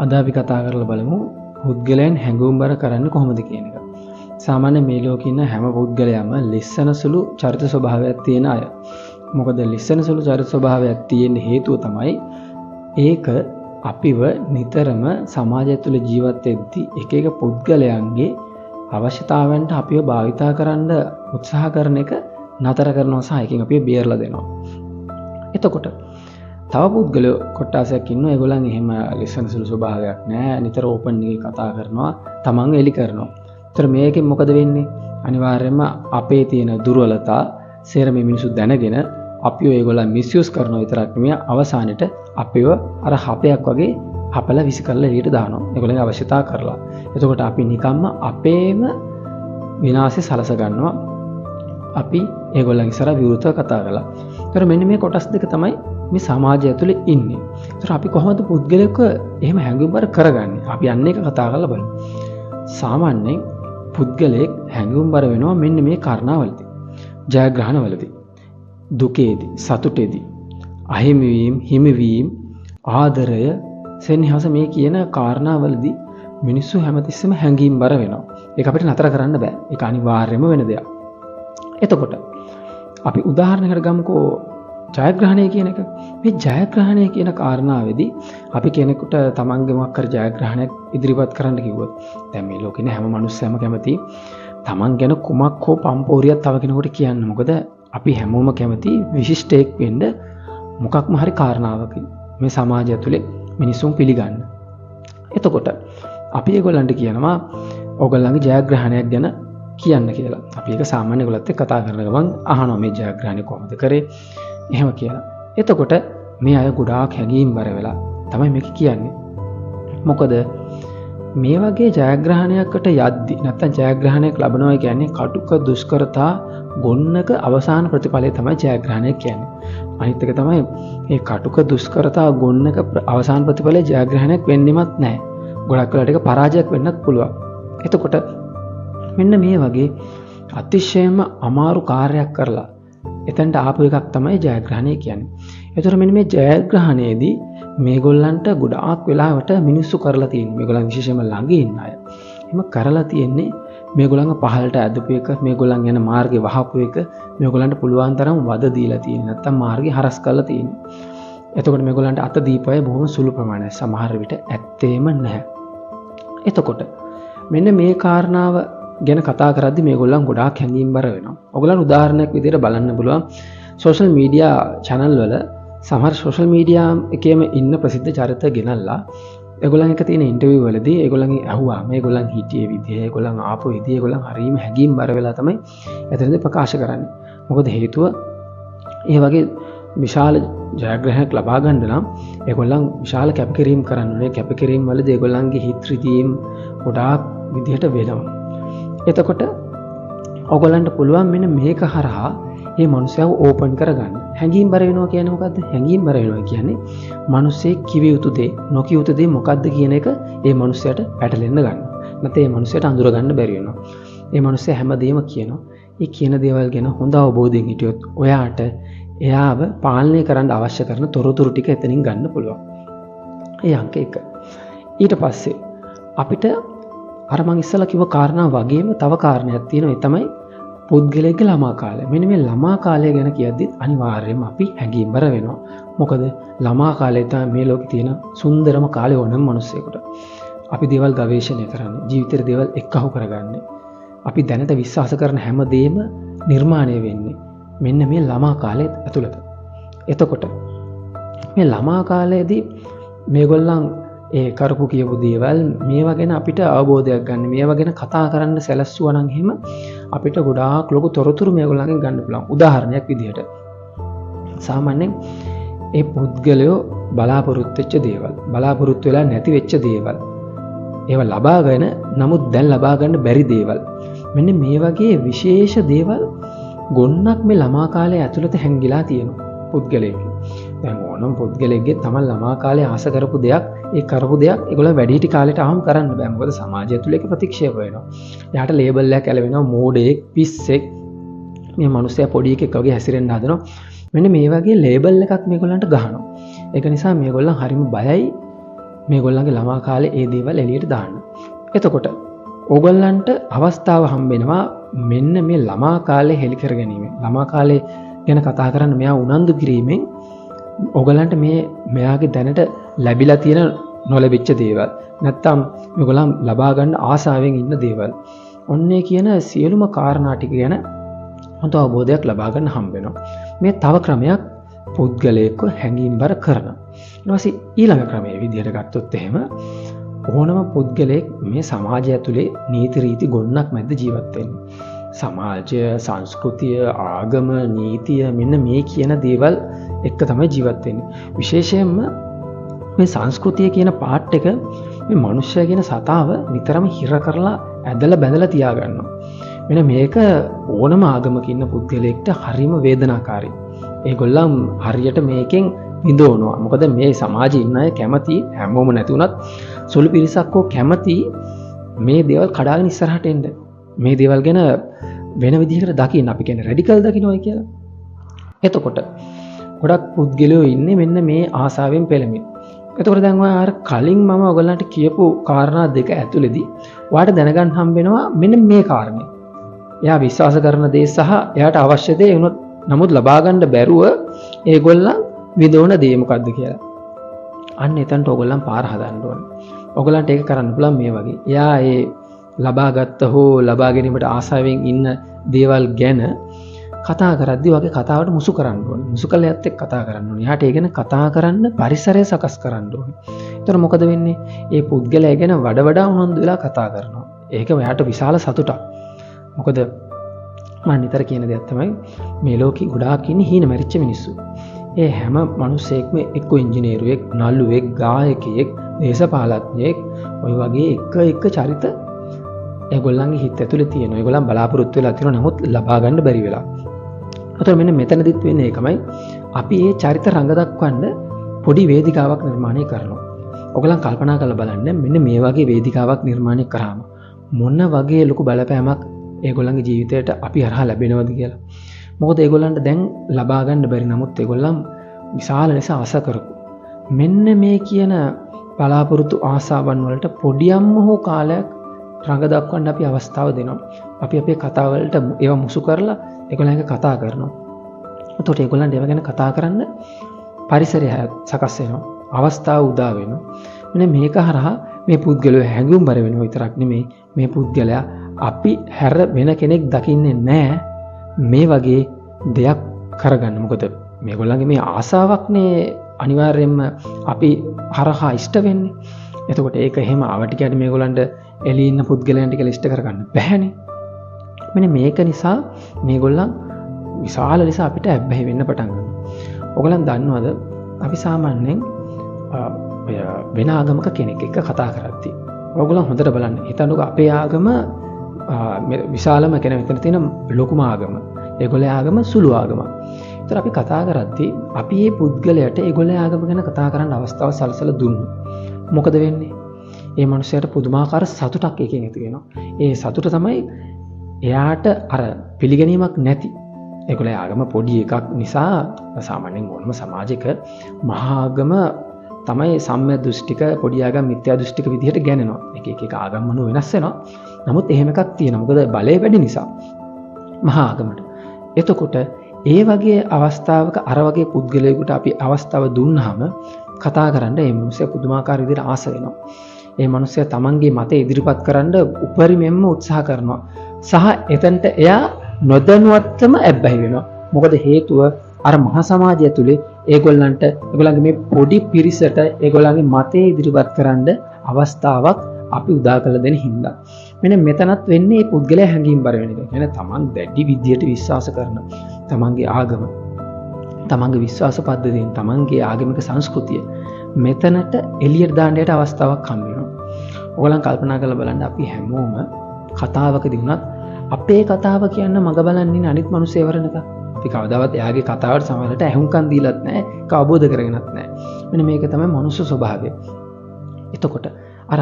අද අපි කතා කරලා බලමු පුද්ගලයන් හැඟුම්බර කරන්නේ කොහොමද කියන එක. සාමාන්‍ය මේ ලෝකේ ඉන්න හැම පුද්ගලයාම ලිස්සන සුළු චරිත ස්වභාවයක් තියෙන අය. මොකද ලිස්සන සුළු චරිත ස්වභාවයක් තියෙන හේතුව තමයි ඒක අපිව නිතරම සමාජය තුළ ජීවත් වෙද්දී එක එක පුද්ගලයන්ගේ අවශ්‍යතාවයන්ට අපිව භාවිතා කරන්න උත්සාහ කරන එක නතර කරනවා සහ එකකින් අපිව බේරලා දෙනවා. එතකොට තව පුද්ගලයෝ කොටසක් ඉන්නවා ඒගොල්ලන් එහෙම ලිස්සන සුළු ස්වභාවයක් නැහැ. නිතර ඕපන් එකේ කතා කරනවා, තමන් එලි කරනවා. ඒතර මේකෙන් මොකද වෙන්නේ? අනිවාර්යයෙන්ම අපේ තියෙන දුර්වලතා සේරම මිනිස්සු දැනගෙන අපිව ඒගොල්ලන් මිස්යූස් කරනවා විතරක් නෙමෙයි අවසානෙට අපිව අර හපයක් වගේ හපලා විසි කරලා එළියට දානවා. ඒගොල්ලන්ගේ අවශ්‍යතා කරලා. එතකොට අපි නිකම්ම අපේම විනාශය සලස ගන්නවා. අපි ඒගොල්ලන් ඉස්සරහ විරුද්ධව කතා කරලා. ඒතර මෙන්න මේ කොටස් දෙක තමයි මේ සමාජය ඇතුලේ ඉන්නේ. ඒතර අපි කොහොමද පුද්ගලයෙක් එහෙම හැඟුම්බර කරගන්නේ? අපි අන්න එක කතා කරලා බලමු. සාමාන්‍යයෙන් පුද්ගලයෙක් හැඟුම්බර වෙනවා මෙන්න මේ කාරණාවලදී. ජයග්‍රහණවලදී, දුකේදී, සතුටේදී, අහිමිවීම, හිමිවීම, ආදරය, සෙනෙහස මේ කියන කාරණාවලදී මිනිස්සු හැමතිස්සෙම හැඟීම්බර වෙනවා. ඒක අපිට නතර කරන්න බෑ. ඒක අනිවාර්යයෙන්ම වෙන දෙයක්. එතකොට අපි උදාහරණයකට ගමුකෝ ජයග්‍රහණය කියන එක. මේ ජයග්‍රහණය කියන කාරණාවේදී අපි කෙනෙකුට තමන්ගේ මොකක් හරි ජයග්‍රහණයක් ඉදිරිපත් කරන්න කිව්වොත් දැන් මේ ලෝකේ හැම මිනිස්සෙම කැමති තමන් ගැන කුමක් හෝ පම්පෝරියක් තව කෙනෙකුට කියන්න. මොකද අපි හැමෝම කැමති විශිෂ්ටයෙක් වෙන්න මොකක්ම හරි කාරණාවක මේ සමාජය ඇතුලේ මිනිසුන් පිළිගන්න. එතකොට අපි ඒගොල්ලන්ට කියනවා ඕගොල්ලන්ගේ ජයග්‍රහණයක් ගැන කියන්න කියලා. අපි ඒක සාමාන්‍ය ඒගොල්ලත් එක්ක කතා කරන ගමන් අහනවා මේ ජයග්‍රහණය කොහොමද කරේ? එහෙම කියලා. එතකොට මේ අය ගොඩාක් හැඟීම්බර වෙලා තමයි මේක කියන්නේ. මොකද මේ වගේ ජයග්‍රහණයකට යද්දි නැත්නම් ජයග්‍රහණයක් ලැබනවා කියන්නේ කටුක දුෂ්කරතා ගොන්නක අවසාන ප්‍රතිඵලය තමයි ජයග්‍රහණය කියන්නේ. අනිත් එක තමයි මේ කටුක දුෂ්කරතා ගොන්නක අවසාන ප්‍රතිඵලය ජයග්‍රහණයක් වෙන්නෙමත් නැහැ. ගොඩක් වෙලාවට ඒක පරාජයක් වෙන්නත් පුළුවන්. එතකොට මෙන්න මේ වගේ අතිශයම අමාරු කාර්යයක් කරලා එතනට ආපු එකක් තමයි ජයග්‍රහණය කියන්නේ. ඒතර මෙන්න මේ ජයග්‍රහණයේදී මේගොල්ලන්ට ගොඩාක් වෙලාවට මිනිස්සු කරලා තියෙනවා. මේගොල්ලන් විශේෂයෙන්ම ළඟ ඉන්න අය. එහෙම කරලා තියෙන්නේ මේගොල්ලන්ව පහළට ඇදපු එක, මේගොල්ලන් යන මාර්ගේ වහපු එක, මේගොල්ලන්ට පුළුවන් තරම් වද දීලා තියෙනවා. නැත්තම් මාර්ගේ හරස් කරලා තියෙනවා. එතකොට මේගොල්ලන්ට අත දීපය බොහොම සුළු ප්‍රමාණයක්. සමහර විට ඇත්තේම නැහැ. එතකොට මෙන්න මේ කාරණාව ගැන කතා කරද්දි මේගොල්ලන් ගොඩාක් හැඟීම්බර වෙනවා. ඔයගොල්ලන් උදාහරණයක් විදිහට බලන්න පුළුවන් සෝෂල් මීඩියා channel වල සමහර සෝෂල් මීඩියා එකේම ඉන්න ප්‍රසිද්ධ චරිත ගෙනල්ලා ඒගොල්ලන් එක තියෙන ඉන්ටර්විව් වලදී ඒගොල්ලන්ගේ අහුවා මේගොල්ලන් හිටියේ විදිහ, ඒගොල්ලන් ආපු විදිහ, ඒගොල්ලන් හරීම හැඟීම්බර වෙලා තමයි එතනදී ප්‍රකාශ කරන්නේ. මොකද හේතුව ඒ වගේ විශාල ජයග්‍රහණයක් ලබා ගන්න නම් ඒගොල්ලන් විශාල කැපකිරීම කරන්න ඕනේ. කැපකිරීම වලදී ඒගොල්ලන්ගේ හිත රිදීම් ගොඩාක් විදිහට වෙනවා. එතකොට ඔයගොල්ලන්ට පුළුවන් මෙන්න මේක හරහා මේ මනුස්සයව ඕපන් කරගන්න. හැඟීම්බර වෙනවා කියන්නේ මොකද්ද? හැඟීම්බර වෙනවා කියන්නේ මනුස්සයෙක් කිව යුතු දේ, නොකිය යුතු දේ මොකද්ද කියන එක ඒ මනුස්සයාට පැටලෙන්න ගන්නවා. නැත්නම් ඒ මනුස්සයාට අඳුර ගන්න බැරි වෙනවා. ඒ මනුස්සයා හැමදේම කියනවා. ඒ කියන දේවල් ගැන හොඳ අවබෝධයෙන් හිටියොත් ඔයාට එයාව පාලනය කරන්න අවශ්‍ය කරන තොරතුරු ටික එතනින් ගන්න පුළුවන්. ඒ අංක 1. ඊට පස්සේ අපිට අර මං ඉස්සලා කිව්ව කාරණා වගේම තව කාරණයක් තියෙනවා. ඒ තමයි පුද්ගලයෙක්ගේ ළමා කාලය. මෙන්න මේ ළමා කාලය ගැන කියද්දි අනිවාර්යයෙන්ම අපි හැඟීම්බර වෙනවා. මොකද ළමා කාලය තමයි මේ ලෝකේ තියෙන සුන්දරම කාලය ඕනම මිනිස්සෙකුට. අපි දේවල් ගවේෂණය කරන්නේ, ජීවිතේ දේවල් එක්කහුව කරගන්නේ. අපි දැනට විශ්වාස කරන හැම දෙයක්ම නිර්මාණය වෙන්නේ මෙන්න මේ ළමා කාලය ඇතුළත. එතකොට මේ ළමා කාලයේදී මේගොල්ලන් ඒ කරපු කියපු දේවල් මේවා ගැන අපිට අවබෝධයක් ගන්න, මේවා ගැන කතා කරන්න සැලැස්සුවා නම් එහෙම අපිට ගොඩාක් ලොකු තොරතුරු මේගොල්ලන්ගෙන් ගන්න පුළුවන්. උදාහරණයක් විදිහට සාමාන්‍යයෙන් ඒ පුද්ගලයෝ බලාපොරොත්තු වෙච්ච දේවල්, බලාපොරොත්තු වෙලා නැති වෙච්ච දේවල්, ඒවා ලබාගෙන නමුත් දැන් ලබා ගන්න බැරි දේවල්, මෙන්න මේ වගේ විශේෂ දේවල් ගොන්නක් මේ ළමා කාලය ඇතුළත හැංගිලා තියෙනවා පුද්ගලයෙක්ගේ. දැන් ඕනම පුද්ගලයෙක්ගේ තමයි ළමා කාලේ ආස කරපු දෙයක්, ඒ කරපු දෙයක් ඒගොල්ලෝ වැඩිහිටි කාලේට ආවම කරන්න බෑ. මොකද සමාජය තුළ ඒක ප්‍රතික්ෂේප වෙනවා. එයාට ලේබල් එකක් ඇලවෙනවා, මෝඩයෙක්, පිස්සෙක්, මේ මිනිස්සයා පොඩි එකෙක් වගේ හැසිරෙන්න හදනවා. මෙන්න මේ වගේ ලේබල් එකක් මේගොල්ලන්ට ගහනවා. ඒක නිසා මේගොල්ලන් හරිම බයයි මේගොල්ලන්ගේ ළමා කාලේ ඒ දේවල් එළියට දාන්න. එතකොට ඕගොල්ලන්ට අවස්ථාව හම්බෙනවා මෙන්න මේ ළමා කාලේ හෙලි කර ගැනීම. ළමා කාලේ ගැන කතා කරන්න මෙයා උනන්දු කිරීමෙන් ඕගොල්ලන්ට මෙයාගේ දැනට ලැබිලා තියෙන නොලැබිච්ච දේවල් නැත්තම් මේගොල්ලන් ලබා ගන්න ආසාවෙන් ඉන්න දේවල් ඔන්නේ කියන සියලුම කාරණා ටික ගැන හොඳ අවබෝධයක් ලබා ගන්න හම්බ වෙනවා. මේ තව ක්‍රමයක් පුද්ගලයෙක්ව හැඟීම්බර කරන. ඊට පස්සේ ඊළඟ ක්‍රමයේ විදිහට ගත්තොත් එහෙම ඕනම පුද්ගලයෙක් මේ සමාජය ඇතුලේ නීති රීති ගොන්නක් මැද ජීවත් වෙන්නේ. සමාජය, සංස්කෘතිය, ආගම, නීතිය මෙන්න මේ කියන දේවල් එක්ක තමයි ජීවත් වෙන්නේ. විශේෂයෙන්ම මේ සංස්කෘතිය කියන පාර්ට් එක මේ මනුෂ්‍යය කියන සතාව නිතරම හිර කරලා ඇදලා බැඳලා තියාගන්නවා. මෙන්න මේක ඕනම ආගමක ඉන්න පුද්ගලයෙක්ට හරිම වේදනාකාරී. ඒගොල්ලන් හරියට මේකෙන් විඳවනවා. මොකද මේ සමාජයේ ඉන්න අය කැමති හැමෝම නැති වුණත් සුළු පිරිසක් කැමති මේ දේවල් කඩාගෙන ඉස්සරහට එන්න. මේ දේවල් ගැන වෙන විදිහකට දකින්න අපි කියන්නේ රැඩිකල් දකින්නයි කියලා. එතකොට ගොඩක් පුද්ගලයෝ ඉන්නේ මෙන්න මේ ආසාවෙන් පෙළෙමින්. එතකොට දැන් ඔය අර කලින් මම ඔයගලන්ට කියපු කාරණා දෙක ඇතුළේදී ඔයාලට දැනගන්න හම්බ වෙනවා මෙන්න මේ කාරණේ. එයා විශ්වාස කරන දේ සහ එයාට අවශ්‍ය දේ වුණොත් නමුත් ලබා ගන්න බැරුව ඒගොල්ලන් විඳවන දේ මොකද්ද කියලා. අන්න එතනට ඔයගොල්ලන් පාර හදන්න ඕනේ. ඔයගොල්ලන්ට ඒක කරන්න පුළුවන් මේ වගේ. එයා ඒ ලබාගත්ත හෝ ලබා ගැනීමට ආසාවෙන් ඉන්න දේවල් ගැන කතා කරද්දී වගේ කතාවට මුසු කරන්න ඕනේ. මුසු කළයත් එක්ක කතා කරන්න ඕනේ. එයාට ඒ ගැන කතා කරන්න පරිසරය සකස් කරන්න ඕනේ. ඒතර මොකද වෙන්නේ? ඒ පුද්ගලයා ගැන වඩා උනන්දු වෙලා කතා කරනවා. ඒක එයාට විශාල සතුටක්. මොකද මම නිතර කියන දෙයක් තමයි මේ ලෝකේ ගොඩාක් ඉන්නේ හීන මැරිච්ච මිනිස්සු. ඒ හැම මිනිසෙක්ම එක්ක ඉංජිනේරුවෙක්, නළුවෙක්, ගායකයෙක්, දේශපාලඥයෙක් ඔය වගේ එක චරිත ඒගොල්ලන්ගේ හිත ඇතුලේ තියෙනවා. ඒගොල්ලන් බලාපොරොත්තු වෙලා තියෙනවා. නමුත් ලබා ගන්න බැරි වෙලා. අතන මෙන්න මෙතනදිත් වෙන්නේ ඒකමයි. අපි මේ චරිත රඟ දක්වන්න පොඩි වේදිකාවක් නිර්මාණය කරනවා. ඔයගොල්ලන් කල්පනා කරලා බලන්න මෙන්න මේ වගේ වේදිකාවක් නිර්මාණය කරාම මොන වගේ ලොකු බලපෑමක් ඒගොල්ලන්ගේ ජීවිතයට අපි හරහා ලැබෙනවද කියලා. මොකද ඒගොල්ලන්ට දැන් ලබා ගන්න බැරි නමුත් ඒගොල්ලන් විශාල ලෙස ආස කරපු. මෙන්න මේ කියන බලාපොරොත්තු ආසාවන් වලට පොඩියම්ම හෝ කාලයක් රඟ දක්වන්න අපි අවස්ථාව දෙනවා. අපි අපේ කතා වලට ඒවා මුසු කරලා ඒගොල්ලන්ට කතා කරනවා. එතකොට ඒගොල්ලන්ට ඒව ගැන කතා කරන්න පරිසරය සකස් වෙනවා. අවස්ථාව උදා වෙනවා. මෙන්න මේක හරහා මේ පුද්ගලයා හැඟුම්බර වෙනවා විතරක් නෙමෙයි මේ පුද්ගලයා අපි හැර වෙන කෙනෙක් දකින්නේ නැහැ මේ වගේ දෙයක් කරගන්න. මොකද මේගොල්ලන්ගේ මේ ආසාවක්නේ අනිවාර්යයෙන්ම අපි හරහා ඉෂ්ට වෙන්නේ. එතකොට ඒක එහෙම ආවට කියන්නේ මේගොල්ලන්ට එළී ඉන්න පුද්ගලයන් ටික ලිස්ට් කරගන්න බැහැනේ. මෙන්න මේක නිසා මේගොල්ලන් විශාල ලෙස අපිට ඇබ්බැහි වෙන්න පටන් ගන්නවා. ඔයගොල්ලන් දන්නවද අපි සාමාන්‍යයෙන් වෙන ආගමක කෙනෙක් එක්ක කතා කරද්දී ඔයගොල්ලන් හොඳට බලන්න. හිතන්නකෝ අපේ ආගම විශාලම කෙනෙක් විතර තියෙන ලොකුම ආගම. ඒගොල්ලේ ආගම සුළු ආගමක්. ඒතර අපි කතා කරද්දී අපි මේ පුද්ගලයාට ඒගොල්ලේ ආගම ගැන කතා කරන්න අවස්ථාව සලසලා දුන්නොත් මොකද වෙන්නේ? ඒ මනුස්සයාට පුදුමාකාර සතුටක් එකකින් ඇති වෙනවා. ඒ සතුට තමයි එයාට අර පිළිගැනීමක් නැති. ඒගොල්ලේ ආගම පොඩි එකක් නිසා සාමාන්‍යයෙන් ඕනම සමාජයක මහා ආගම තමයි සම්ම්‍ය දෘෂ්ටික පොඩි ආගම් මිත්‍යා දෘෂ්ටික විදිහට ගණනනවා. එක ආගම් මනෝ වෙනස් වෙනවා. නමුත් එහෙම එකක් තියෙනවා. මොකද බලය වැඩි නිසා මහා ආගමට. එතකොට ඒ වගේ අවස්ථාවක අර වගේ පුද්ගලයෙකුට අපි අවස්ථාව දුන්නාම කතා කරන්න ඒ මිනිස්සයා පුදුමාකාර විදිහට ආස වෙනවා. ඒ මිනිස්සයා තමන්ගේ මතය ඉදිරිපත් කරන්න උපරිමයෙන්ම උත්සාහ කරනවා. සහ එතනට එයා නොදැනුවත්වම ඇබ්බැහි වෙනවා. මොකද හේතුව අර මහා සමාජය ඇතුලේ ඒගොල්ලන්ගේ මේ පොඩි පිරිසට ඒගොල්ලන්ගේ මතය ඉදිරිපත් කරන්න අවස්ථාවක් අපි උදා කරලා දෙන හින්දා. මෙන්න මෙතනත් වෙන්නේ මේ පුද්ගලයා හැංගීම්බර වෙන එක. කියන්නේ තමන් දැඩි විදියට විශ්වාස කරන තමන්ගේ ආගම, තමන්ගේ විශ්වාස පද්ධතියෙන්, තමන්ගේ ආගමික සංස්කෘතිය මෙතනට එළියට දාන්න යට අවස්ථාවක් හම්බ වෙනවා. ඔයගොල්ලන් කල්පනා කරලා බලන්න අපි හැමෝම කතාවකදී වුණත් අපේ කතාව කියන්න මග බලන්නේ අනිත් මිනිස්සු එවරනක. අපි කවදාවත් එයාගේ කතාවට සමහරට ඇහුම්කන් දීලත් නැහැ, ඒක අවබෝධ කරගෙනත් නැහැ. මෙන්න මේක තමයි මනුස්ස ස්වභාවය. එතකොට අර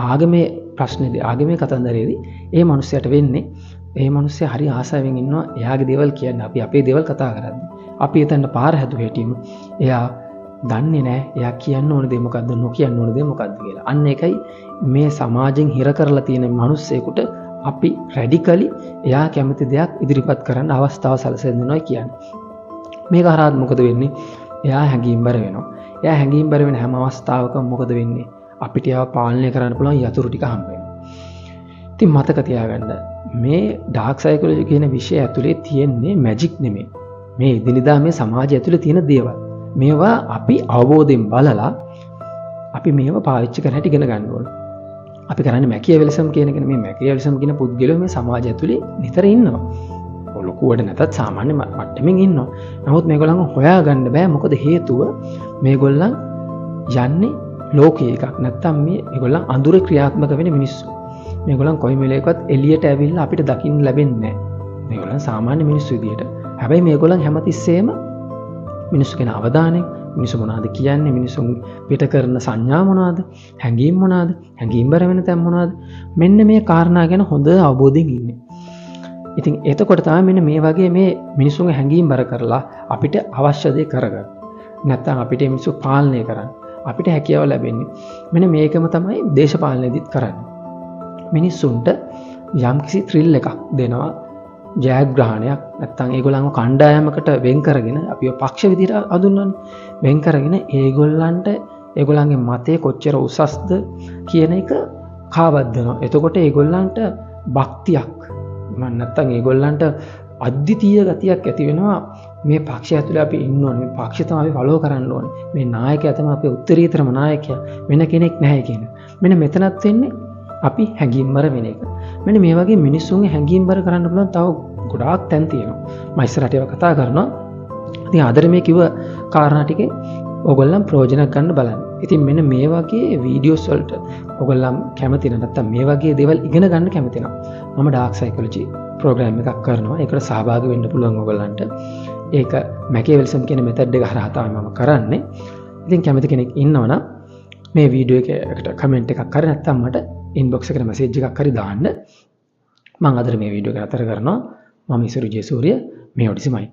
ආගමේ ප්‍රශ්නේදී ආගමේ කතන්දරේදී ඒ මිනිස්සයාට වෙන්නේ ඒ මිනිස්සයා හරි ආසාවෙන් ඉන්නවා එයාගේ දේවල් කියන්න. අපි අපේ දේවල් කතා කරද්දී අපි එතන පාර හැදු හැටිම එයා දන්නේ නැහැ එයා කියන්න ඕන දේ මොකද්ද නොකියන්න ඕන දේ මොකද්ද කියලා. අන්න ඒකයි මේ සමාජයෙන් හිර කරලා තියෙන මිනිස්සෙකුට අපි රැඩිකලි එයා කැමති දෙයක් ඉදිරිපත් කරන්න අවස්ථාව සැලසෙන්න දෙනවා කියන්නේ. මේක හරහා මොකද වෙන්නේ? එයා හැඟීම්බර වෙනවා. එයා හැඟීම්බර වෙන හැම අවස්ථාවකම මොකද වෙන්නේ? අපිට ඒවා පාලනය කරන්න පුළුවන් යතුරු ටික හම්බ වෙනවා. ඉතින් මතක තියාගන්න මේ ඩාර්ක් සයිකොලොජි කියන විෂය ඇතුලේ තියෙන්නේ මැජික් නෙමෙයි. මේ එදිනෙදා මේ සමාජය ඇතුලේ තියෙන දේවල්. මේවා අපි අවබෝධයෙන් බලලා අපි මේව පාවිච්චි කරන්න ඉගෙන ගන්න ඕනේ. අපි කරන්නේ මැකියවෙලිසම් කියන එක. මේ මැකියවෙලිසම් කියන පුද්ගලයෝ මේ සමාජය ඇතුලේ නිතර ඉන්නවා. ලොකුවට නැතත් සාමාන්‍ය මට්ටමින් ඉන්නවා. නමුත් මේගොල්ලන් හොයාගන්න බෑ. මොකද හේතුව මේගොල්ලන් යන්නේ ලෝකයේ එකක්. නැත්තම් මේගොල්ලන් අඳුරේ ක්‍රියාත්මක වෙන මිනිස්සු. මේගොල්ලන් කොයි වෙලේකවත් එළියට ඇවිල්ලා අපිට දකින්න ලැබෙන්නේ නැහැ. මේගොල්ලන් සාමාන්‍ය මිනිස්සු විදියට. හැබැයි මේගොල්ලන් හැමතිස්සෙම මිනිස්සු ගැන අවධානය, මිනිස්සු මොනවද කියන්නේ, මිනිසුන් පිට කරන සංඥා මොනවද, හැඟීම් මොනවද, හැඟීම්බර වෙන තැන් මොනවද, මෙන්න මේ කාරණා ගැන හොඳ අවබෝධයෙන් ඉන්නේ. ඉතින් එතකොට තමයි මෙන්න මේ වගේ මේ මිනිසුන්ගේ හැඟීම්බර කරලා අපිට අවශ්‍ය දේ කරගන්න. නැත්තම් අපිට මිනිස්සු පාලනය කරන්න. අපිට හැකියාව ලැබෙන්නේ. මෙන්න මේකම තමයි දේශපාලනයේදීත් කරන්නේ. මිනිස්සුන්ට යම්කිසි ත්‍රිල් එකක් දෙනවා. ජයග්‍රහණයක් නැත්තම් ඒගොල්ලන්ව කණ්ඩායමකට වෙන් කරගෙන අපිව පක්ෂ විදිහට අඳුන්වන්නේ. වෙන් කරගෙන ඒගොල්ලන්ට ඒගොල්ලන්ගේ මතය කොච්චර උසස්ද කියන එක කාවද්දනවා. එතකොට ඒගොල්ලන්ට භක්තියක් නැත්තම් ඒගොල්ලන්ට අද්විතීය ගතියක් ඇති වෙනවා. මේ පක්ෂය ඇතුලේ අපි ඉන්න ඕනේ. මේ පක්ෂය තමයි අපි ෆලෝ කරන්න ඕනේ. මේ නායකයා තමයි අපේ උත්තරීතරම නායකයා. වෙන කෙනෙක් නැහැ කියන. මෙන්න මෙතනත් වෙන්නේ අපි හැඟීම්බර වෙන එක. මෙන්න මේ වගේ මිනිස්සුන්ගේ හැඟීම්බර කරන්න පුළුවන් තව ගොඩාක් තැන් තියෙනවා. මම ඉස්සරහට ඒවා කතා කරනවා. ඉතින් ආදර මේ කිව්ව කාරණා ටිකේ ඔයගොල්ලන් ප්‍රයෝජනක් ගන්න බලන්න. ඉතින් මෙන්න මේ වගේ වීඩියෝස් වලට ඔයගොල්ලන් කැමති නැත්නම් මේ වගේ දේවල් ඉගෙන ගන්න කැමති නම් මම ඩාර්ක් සයිකොලොජි ප්‍රෝග්‍රෑම් එකක් කරනවා. ඒකට සහභාගී වෙන්න පුළුවන් ඔයගොල්ලන්ට. ඒක මැකියවෙලිසම් කියන මෙතඩ් එක හරහා තමයි මම කරන්නේ. ඉතින් කැමති කෙනෙක් ඉන්නවනම් මේ වීඩියෝ එකකට කමෙන්ට් එකක් කරලා නැත්නම් මට ඉන්බොක්ස් එකට මැසේජ් එකක් හරි දාන්න. මම අද මේ වීඩියෝ එක නතර කරනවා. මම ඉසුරු ජයසූරිය මේ ඔඩිසිමයි.